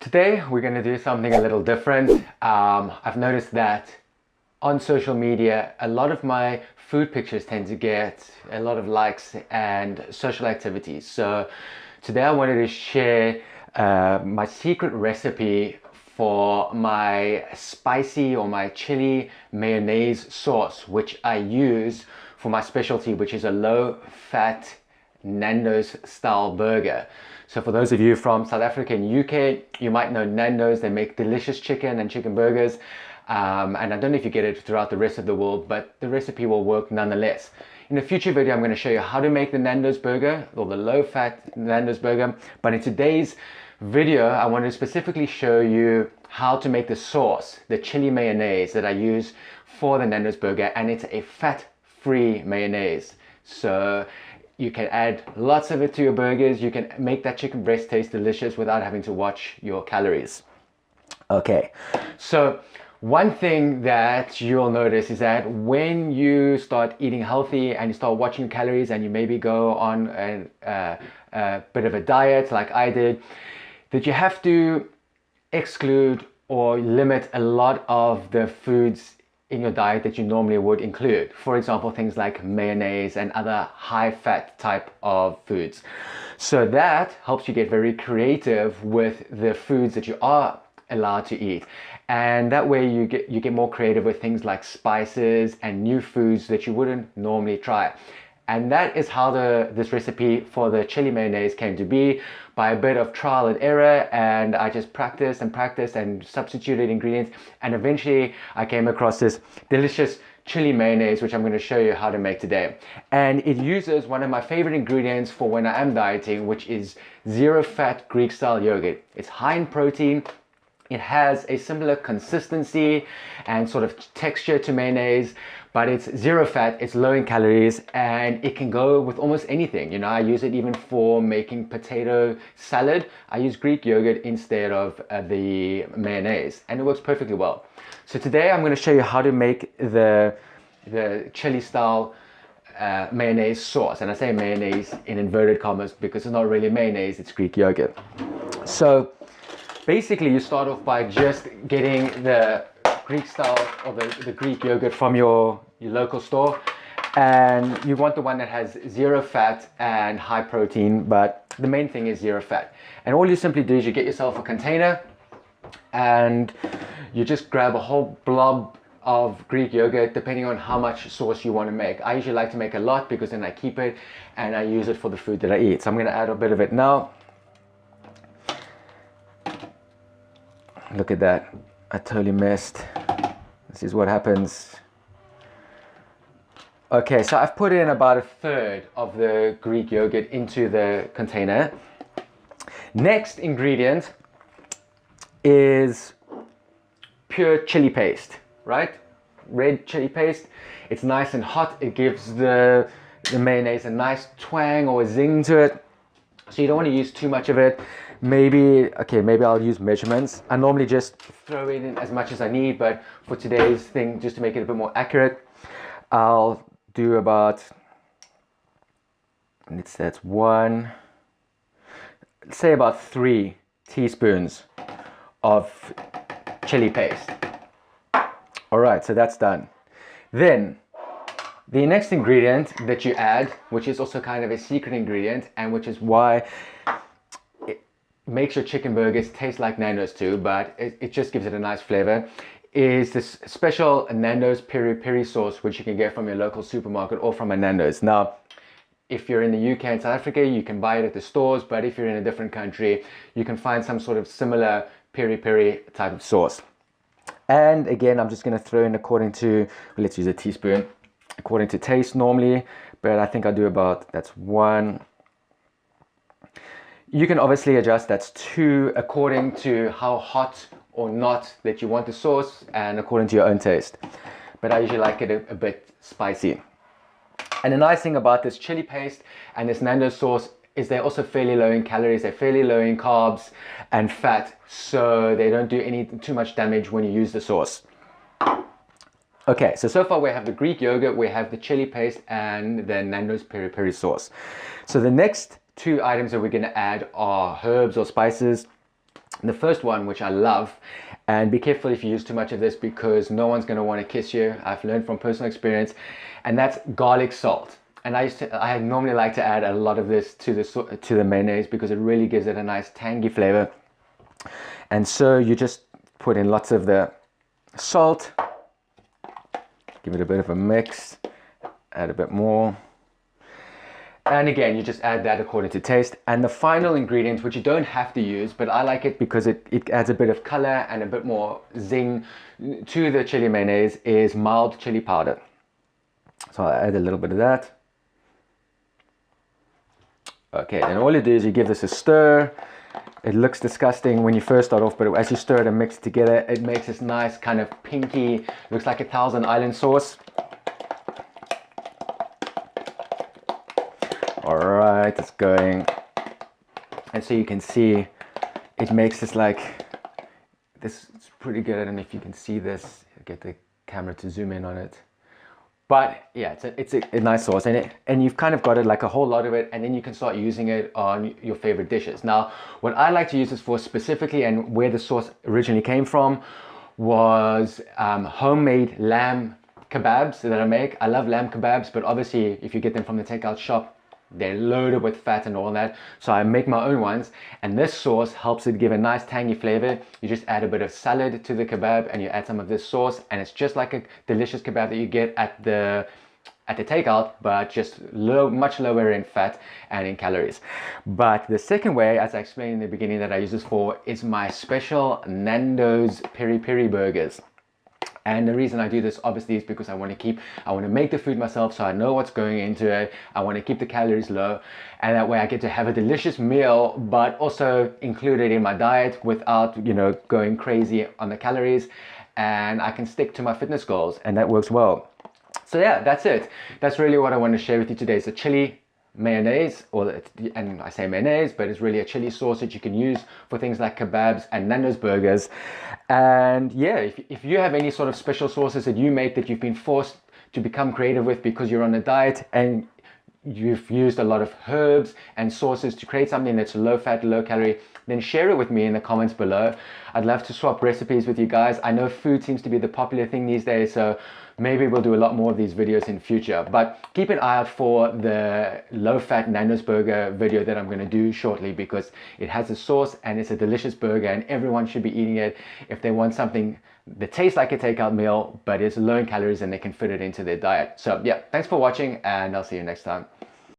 Today we're going to do something a little different. I've noticed that on social media a lot of my food pictures tend to get a lot of likes and social activities. So today I wanted to share my secret recipe for my spicy or my chili mayonnaise sauce, which I use for my specialty, which is a low-fat Nandos style burger. So for those of you from South Africa and UK, you might know Nandos. They make delicious chicken and chicken burgers. And I don't know if you get it throughout the rest of the world, but the recipe will work nonetheless. In a future video, I'm going to show you how to make the Nandos burger or the low-fat Nandos burger. But in today's video, I want to specifically show you how to make the sauce, the chili mayonnaise that I use for the Nandos burger, and it's a fat-free mayonnaise. So you can add lots of it to your burgers. You can make that chicken breast taste delicious without having to watch your calories. Okay, so one thing that you'll notice is that when you start eating healthy and you start watching calories and you maybe go on a bit of a diet like I did, that you have to exclude or limit a lot of the foods in your diet that you normally would include. For example, things like mayonnaise and other high-fat type of foods. So that helps you get very creative with the foods that you are allowed to eat. And that way you get more creative with things like spices and new foods that you wouldn't normally try. And that is how this recipe for the chili mayonnaise came to be, by a bit of trial and error, and I just practiced and substituted ingredients, and eventually I came across this delicious chili mayonnaise, which I'm going to show you how to make today. And it uses one of my favorite ingredients for when I am dieting, which is zero-fat Greek style yogurt. It's high in protein. It has a similar consistency and sort of texture to mayonnaise, but it's zero fat, it's low in calories, and it can go with almost anything. You know, I use it even for making potato salad. I use Greek yogurt instead of the mayonnaise, and it works perfectly well. So today I'm going to show you how to make the chili style mayonnaise sauce. And I say mayonnaise in inverted commas because it's not really mayonnaise, it's Greek yogurt. So basically, you start off by just getting the Greek style or the Greek yogurt from your local store, and you want the one that has zero fat and high protein, but the main thing is zero fat. And all you simply do is you get yourself a container and you just grab a whole blob of Greek yogurt, depending on how much sauce you want to make. I usually like to make a lot because then I keep it and I use it for the food that I eat. So I'm going to add a bit of it now. Look at that, I totally missed. This is what happens. Okay, so I've put in about a third of the Greek yogurt into the container. Next ingredient is pure chili paste, right? Red chili paste. It's nice and hot. It gives the mayonnaise a nice twang or a zing to it. So you don't want to use too much of it. Maybe I'll use measurements. I normally just throw it in as much as I need, but for today's thing, just to make it a bit more accurate, I'll do about, that's one, let's say about 3 teaspoons of chili paste. All right, so that's done. Then the next ingredient that you add, which is also kind of a secret ingredient, and which is why it makes your chicken burgers taste like Nandos too, but it just gives it a nice flavor, is this special Nandos Peri Peri sauce, which you can get from your local supermarket or from a Nandos. Now, if you're in the UK and South Africa, you can buy it at the stores, but if you're in a different country, you can find some sort of similar peri peri type of sauce. And again, I'm just going to throw in according to, let's use a teaspoon, according to taste normally, but I think I'll do about, that's 1. You can obviously adjust, that's 2, according to how hot or not that you want the sauce and according to your own taste. But I usually like it a bit spicy. And the nice thing about this chili paste and this Nandos sauce is they're also fairly low in calories, they're fairly low in carbs and fat, so they don't do too much damage when you use the sauce. Okay, so far we have the Greek yogurt, we have the chili paste, and the Nandos Peri Peri sauce. So the next 2 items that we're going to add are herbs or spices. The first one, which I love, and be careful if you use too much of this because no one's going to want to kiss you. I've learned from personal experience, and that's garlic salt. And I normally like to add a lot of this to the mayonnaise because it really gives it a nice tangy flavor. And so you just put in lots of the salt, give it a bit of a mix, add a bit more. And again, you just add that according to taste. And the final ingredient, which you don't have to use, but I like it because it adds a bit of color and a bit more zing to the chili mayonnaise, is mild chili powder. So I add a little bit of that. Okay, and all you do is you give this a stir. It looks disgusting when you first start off, but as you stir it and mix it together, it makes this nice kind of pinky, looks like a Thousand Island sauce. All right, it's going. And so you can see it makes this like, this is pretty good. I don't know if you can see this, get the camera to zoom in on it. But yeah, it's a nice sauce, and you've kind of got it like a whole lot of it, and then you can start using it on your favorite dishes. Now, what I like to use this for specifically, and where the sauce originally came from, was homemade lamb kebabs that I make. I love lamb kebabs, but obviously if you get them from the takeout shop, they're loaded with fat and all that. So I make my own ones, and this sauce helps it give a nice tangy flavor. You just add a bit of salad to the kebab and you add some of this sauce, and it's just like a delicious kebab that you get at the takeout, but just much lower in fat and in calories. But the second way, as I explained in the beginning, that I use this for is my special Nandos Peri Peri burgers. And the reason I do this obviously is because I want to make the food myself, so I know what's going into it. I want to keep the calories low, and that way I get to have a delicious meal, but also include it in my diet without, you know, going crazy on the calories, and I can stick to my fitness goals, and that works well. So yeah, that's it. That's really what I want to share with you today. It's a chili mayonnaise, and I say mayonnaise, but it's really a chili sauce that you can use for things like kebabs and Nando's burgers. And yeah, if you have any sort of special sauces that you make that you've been forced to become creative with because you're on a diet and you've used a lot of herbs and sauces to create something that's low fat, low calorie, then share it with me in the comments below. I'd love to swap recipes with you guys. I know food seems to be the popular thing these days, so maybe we'll do a lot more of these videos in future. But keep an eye out for the low-fat Nando's burger video that I'm going to do shortly, because it has a sauce and it's a delicious burger, and everyone should be eating it if they want something that tastes like a takeout meal but is low in calories and they can fit it into their diet. So yeah, thanks for watching, and I'll see you next time.